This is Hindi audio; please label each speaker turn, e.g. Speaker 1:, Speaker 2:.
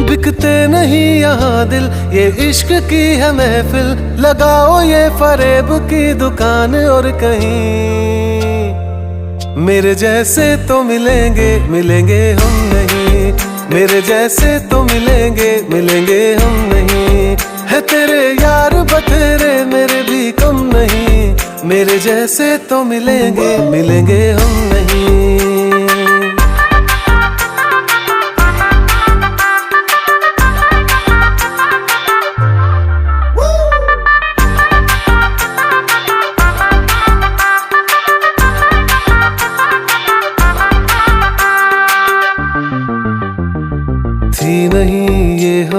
Speaker 1: बिकते नहीं यहाँ दिल, ये इश्क की है महफिल। लगाओ ये फरेब की दुकान और कहीं मेरे जैसे तो मिलेंगे, मिलेंगे हम नहीं। मेरे जैसे तो मिलेंगे, मिलेंगे हम नहीं। है तेरे यार बतेरे, मेरे भी कम नहीं। मेरे जैसे तो मिलेंगे, मिलेंगे हम नहीं।